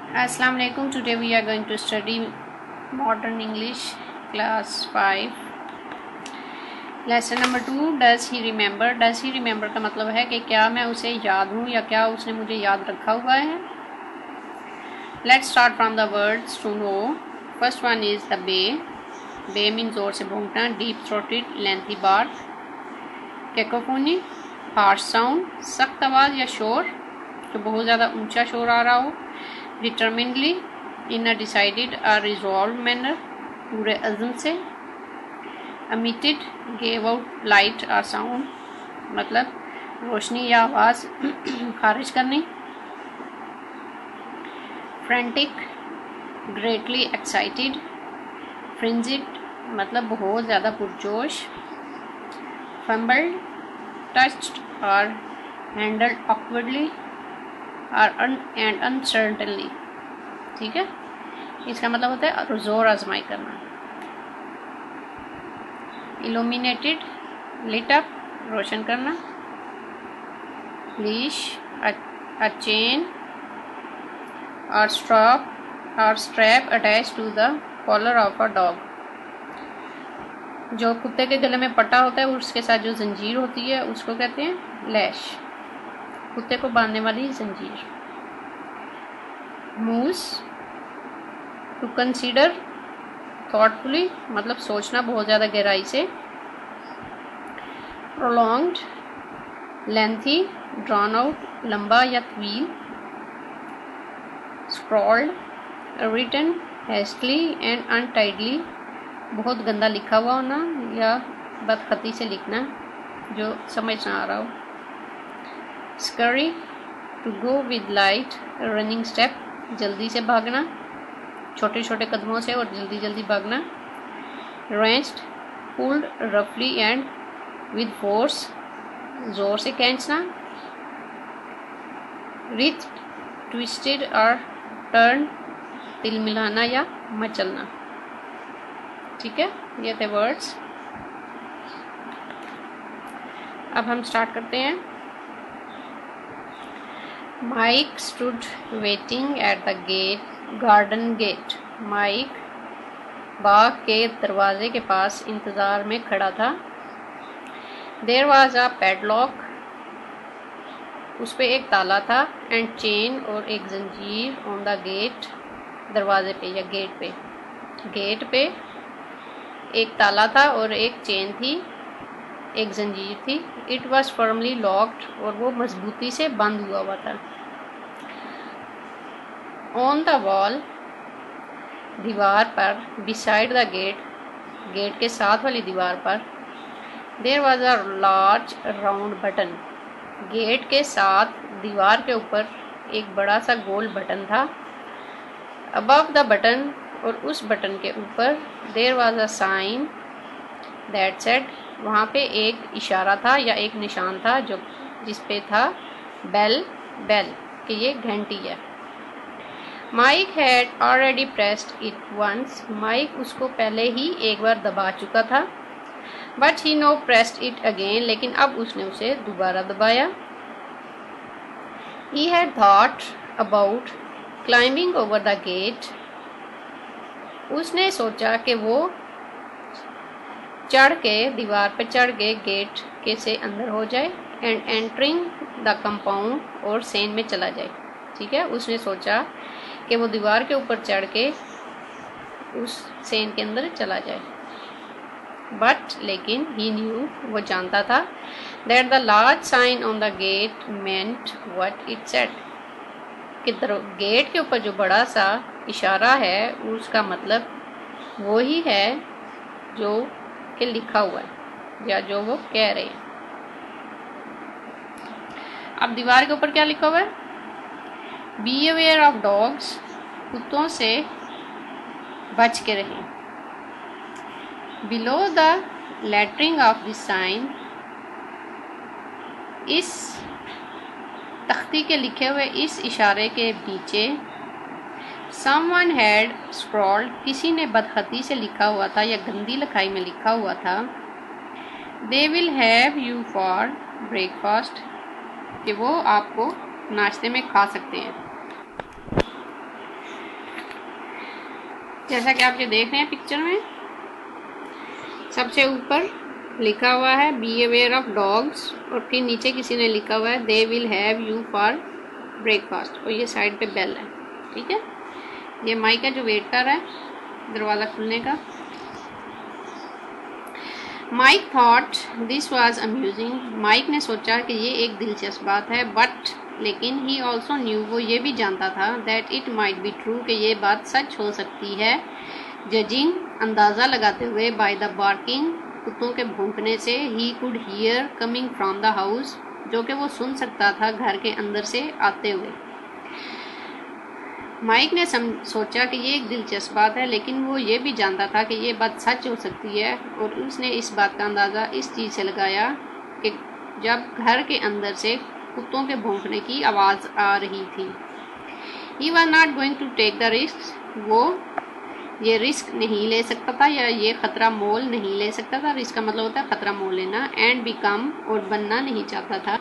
Assalamu alaikum. Today we are going to study modern English class 5 lesson number 2 does he remember। does he remember का मतलब है कि क्या मैं उसे याद हूँ या क्या उसने मुझे याद रखा हुआ है। Let's start from the words to know। First one is the bay। bay means जोर से भौंकना, deep throated lengthy bark, cacophony harsh sound, सख्त आवाज़ या शोर तो बहुत ज़्यादा ऊंचा शोर आ रहा हो। डिटर्मिनली इन अ डिसाइडेड और रिजॉल्व मैनर पूरे अज़म से। अमिटेड गेव आउट लाइट और साउंड मतलब रोशनी या आवाज़ खारिज करनी। Frantic greatly excited. फ्रिंजिड मतलब बहुत ज़्यादा पुरजोश। फंबल्ड टच्ड और हैंडल्ड ऑकवर्डली एंड अनसर्टनली। ठीक है, इसका मतलब होता है जोर आजमाई करना। इल्यूमिनेटेड लिट अप रोशन करना। लीश अ चेन और strap attach to the collar of a dog. जो कुत्ते के गले में पट्टा होता है उसके साथ जो जंजीर होती है उसको कहते हैं लैश, कुत्ते को बांधने वाली जंजीर। मूज टू कंसीडर थॉटफुली मतलब सोचना बहुत ज़्यादा गहराई से। प्रोलॉन्ग्ड लेंथी ड्रॉन आउट लंबा या तवील। Scrolled written hastily and untidily बहुत गंदा लिखा हुआ होना या बदखती से लिखना जो समझ ना आ रहा हो। Scurry to go with light running step जल्दी से भागना, छोटे छोटे कदमों से और जल्दी जल्दी भागना। रेंच्ड पुल्ड रफली एंड विद फोर्स जोर से खींचना। रिथ ट्विस्टेड और टर्न तिल मिलाना या मचलना। ठीक है, ये थे वर्ड्स। अब हम स्टार्ट करते हैं। Mike stood waiting at the gate garden gate. Mike बाग के दरवाजे के पास इंतज़ार में खड़ा था। देयर वाज अ पैडलॉक उस पे एक ताला था। एंड चेन और एक जंजीर ऑन द गेट दरवाजे पे या गेट पे। गेट पे एक ताला था और एक चेन थी, एक जंजीर थी। इट वॉज फर्मली लॉक्ड और वो मजबूती से बंद हुआ था। ऑन द वॉल दीवार पर, बिसाइड द गेट गेट के साथ वाली दीवार पर। There was a large round button gate के साथ दीवार के ऊपर एक बड़ा सा गोल बटन था। अबव द बटन और उस बटन के ऊपर there was a sign that said वहाँ पे एक इशारा था या एक निशान था जो जिस पे था बेल बेल कि ये घंटी है। Mike had already pressed it once Mike उसको पहले ही एक बार दबा चुका था। But he now pressed it again लेकिन अब उसने उसे दोबारा दबाया। He had thought about climbing over the gate उसने सोचा कि वो चढ़ के दीवार पर चढ़ के गेट के से अंदर हो जाए। एंड एंटरिंग द कंपाउंड और सेन में चला जाए। ठीक है, उसने सोचा कि वो दीवार के ऊपर चढ़ के उस सेन के अंदर चला जाए। बट लेकिन ही न्यू वो जानता था that the large sign on the gate meant what it said कि गेट के ऊपर जो बड़ा सा इशारा है उसका मतलब वो ही है जो कि लिखा हुआ है या जो वो कह रहे हैं। अब दीवार के ऊपर क्या लिखा हुआ है? बी अवेयर ऑफ डॉग्स कुत्तों से बच के रहें। Below the lettering of this sign इस तख्ती के लिखे हुए इस इशारे के नीचे समवन हैड स्क्रॉल्ड किसी ने बदखती से लिखा हुआ था या गंदी लिखाई में लिखा हुआ था। They will have you for breakfast कि वो आपको नाश्ते में खा सकते हैं। जैसा कि आप ये देख रहे हैं पिक्चर में, सबसे ऊपर लिखा हुआ है बी अवेयर ऑफ डॉग्स, और फिर नीचे किसी ने लिखा हुआ है they will have you for breakfast, और ये साइड पे बेल है। ठीक है, ये माइक है जो वेट कर रहा है दरवाज़ा खुलने का। Mike thought this was amusing, Mike ने सोचा कि ये एक दिलचस्प बात है, बट लेकिन ही ऑल्सो न्यू, वो ये भी जानता था that it might be true, कि ये बात सच हो सकती है। जजिंग, अंदाज़ा लगाते हुए, बाय द बार्किंग, कुत्तों के भौंकने से, he could hear coming from the house, जो कि वो सुन सकता था घर के अंदर से आते हुए। माइक ने सोचा कि ये एक दिलचस्प बात है, लेकिन वो ये भी जानता था कि ये बात सच हो सकती है, और उसने इस बात का अंदाज़ा इस चीज़ से लगाया कि जब घर के अंदर से कुत्तों के भौंकने की आवाज़ आ रही थी। He was not going to take the risk, वो ये रिस्क नहीं ले सकता था, या ये ख़तरा मोल नहीं ले सकता था। रिस्क का मतलब होता है ख़तरा मोल लेना। एंड बिकम, और बनना नहीं चाहता था,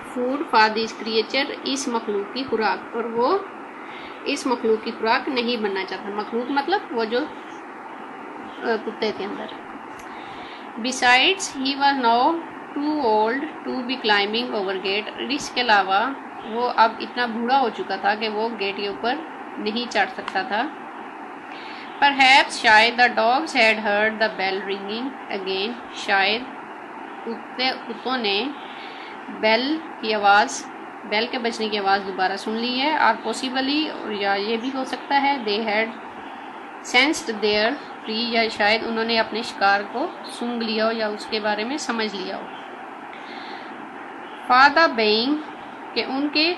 फूड फॉर दिस क्रिएचर, इस मखलूक की खुराक, और वो इस मखलूक की खुराक नहीं बनना चाहता। मखलूक मतलब वो जो कुत्ते थे अंदर। Besides he was now too old to be climbing over gate, इसके अलावा वो अब इतना बूढ़ा हो चुका था कि वो गेट के ऊपर नहीं चढ़ सकता था। परहैप्स, शायद, the dogs had heard the bell ringing again, शायद कुत्तों ने बेल की आवाज़, बेल के बजने की आवाज़ दोबारा सुन ली है। और पॉसिबली, और या ये भी हो सकता है, they had sensed their prey, या शायद उन्होंने अपने शिकार को सूंघ लिया हो या उसके बारे में समझ लिया हो। फॉर द बेइंग, के उनके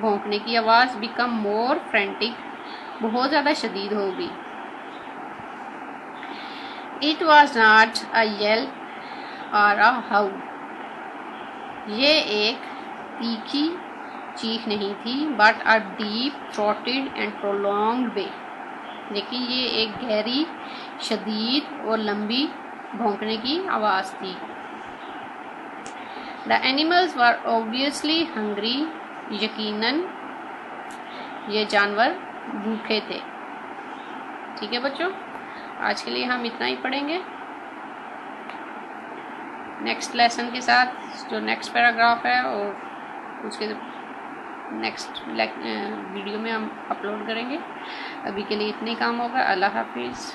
भौंकने की आवाज़, बिकम मोर फ्रेंटिक, बहुत ज़्यादा शदीद होगी। It was not a yell or a howl, ये एक तीखी चीख नहीं थी, but a deep throated and prolonged wail, लेकिन ये एक गहरी, शदीद और लंबी भौंकने की आवाज़ थी। The animals were obviously hungry, यकीनन ये जानवर भूखे थे। ठीक है बच्चों, आज के लिए हम इतना ही पढ़ेंगे। नेक्स्ट लेसन के साथ जो नेक्स्ट पैराग्राफ है और उसके नेक्स्ट वीडियो में हम अपलोड करेंगे। अभी के लिए इतने काम होगा। अल्लाह हाफिज़।